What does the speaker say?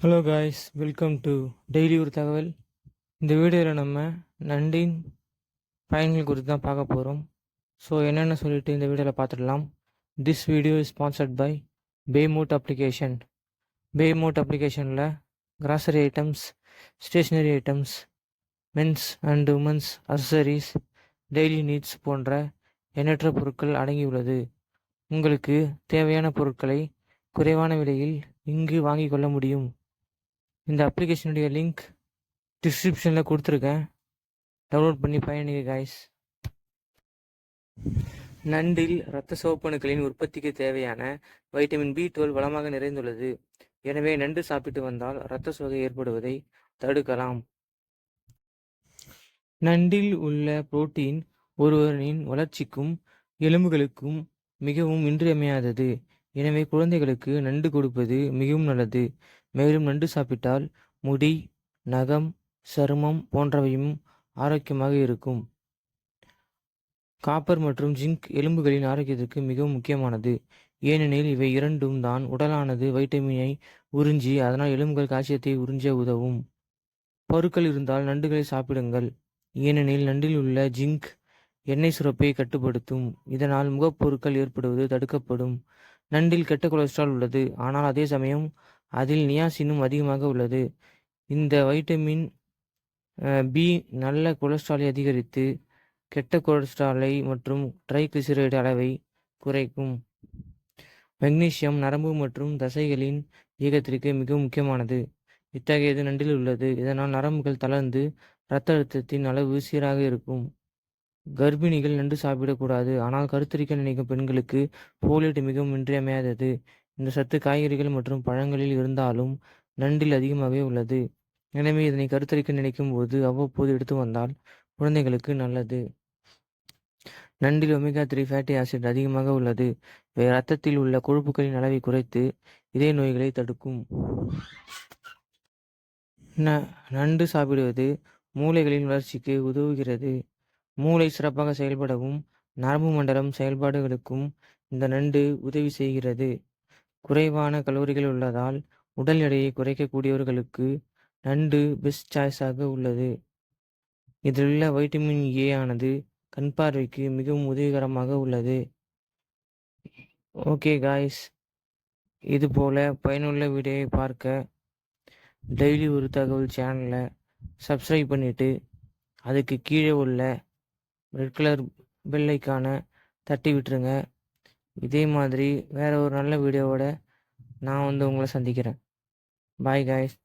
Hello guys, welcome to daily ஒரு தகவல். இந்த வீடியோவில் நம்ம நண்டின் பயன்கள் குறித்து தான் பார்க்க போகிறோம். ஸோ என்னென்னு சொல்லிட்டு இந்த வீடியோவில் பார்த்துடலாம். This video is sponsored by Paymode application. Paymode அப்ளிகேஷனில் grocery items, stationery items, men's and women's accessories, daily needs போன்ற எண்ணற்ற பொருட்கள் அடங்கியுள்ளது. உங்களுக்கு தேவையான பொருட்களை குறைவான விலையில் இங்கு வாங்கிக் கொள்ள முடியும். இந்த அப்ளிகேஷனுடைய லிங்க் டிஸ்கிரிப்ஷனில் கொடுத்துருக்கேன். டவுன்லோட் பண்ணி பயணிங்க காய்ஸ். நண்டில் இரத்த சிவப்பணுக்களின் உற்பத்திக்கு தேவையான வைட்டமின் B12 வளமாக நிறைந்துள்ளது. எனவே நண்டு சாப்பிட்டு வந்தால் இரத்த சோகை ஏற்படுவதை தடுக்கலாம். நண்டில் உள்ள புரோட்டீன் ஒருவரின் வளர்ச்சிக்கும் எலும்புகளுக்கும் மிகவும் இன்றியமையாதது. எனவே குழந்தைகளுக்கு நண்டு கொடுப்பது மிகவும் நல்லது. மேலும் நண்டு சாப்பிட்டால் முடி, நகம், சருமம் போன்றவையும் ஆரோக்கியமாக இருக்கும். காப்பர் மற்றும் ஜிங்க் எலும்புகளின் ஆரோக்கியத்திற்கு மிகவும் முக்கியமானது. ஏனெனில் இவை இரண்டும் தான் உடலானது வைட்டமினை உறிஞ்சி அதனால் எலும்புகள் கால்சியத்தை உறிஞ்ச உதவும். பருக்கள் இருந்தால் நண்டுகளை சாப்பிடுங்கள். ஏனெனில் நண்டில் உள்ள ஜிங்க் எண்ணெய் சுரப்பை கட்டுப்படுத்தும். இதனால் முகப்பொருட்கள் ஏற்படுவது தடுக்கப்படும். நண்டில் கெட்ட கொலஸ்ட்ரால் உள்ளது, ஆனால் அதே சமயம் அதில் நியாசினும் அதிகமாக உள்ளது. இந்த வைட்டமின் பி நல்ல கொலஸ்ட்ராலை அதிகரித்து கெட்ட கொலஸ்ட்ராலை மற்றும் ட்ரைகிளிசரைடு அளவை குறைக்கும். மெக்னீசியம் நரம்பு மற்றும் தசைகளின் இயக்கத்திற்கு மிகவும் முக்கியமானது. இத்தகையது நண்டில் உள்ளது. இதனால் நரம்புகள் தளர்ந்து இரத்த அழுத்தத்தின் அளவு சீராக இருக்கும். கர்ப்பிணிகள் நண்டு சாப்பிடக்கூடாது, ஆனால் கருத்தரிக்க நினைக்கும் பெண்களுக்கு ஃபோலேட் மிகவும் இன்றியமையாதது. இந்த சத்து காய்கறிகள் மற்றும் பழங்களில் இருந்தாலும் நண்டில் அதிகமாகவே உள்ளது. எனவே இதனை கருத்தரிக்க நினைக்கும் போது அவ்வப்போது எடுத்து வந்தால் குழந்தைகளுக்கு நல்லது. நண்டில் ஒமேகா 3 ஃபேட்டி ஆசிட் அதிகமாக உள்ளது. இவை இரத்தத்தில் உள்ள கொழுப்புகளின் அளவை குறைத்து இதய நோய்களை தடுக்கும். நண்டு சாப்பிடுவது மூளைகளின் வளர்ச்சிக்கு உதவுகிறது. மூளை சிறப்பாக செயல்படவும் நரம்பு மண்டலம் செயல்பாடுகளுக்கும் இந்த நண்டு உதவி செய்கிறது. குறைவான கலோரிகள் உள்ளதால் உடல் எடையை குறைக்கக்கூடியவர்களுக்கு நண்டு பெஸ்ட் சாய்ஸாக உள்ளது. இதிலுள்ள வைட்டமின் ஏ ஆனது கண் பார்வைக்கு மிகவும் உதவிகரமாக உள்ளது. ஓகே காய்ஸ், இது போல பயனுள்ள வீடியோவை பார்க்க டெய்லி ஒரு தகவல் சேனலை சப்ஸ்கிரைப் பண்ணிவிட்டு அதுக்கு கீழே உள்ள ரெட் கலர் பெல் ஐக்கானை தட்டி விட்டுருங்க. இதே மாதிரி வேறு ஒரு நல்ல வீடியோவோட நான் உங்களை சந்திக்கிறேன். Bye guys.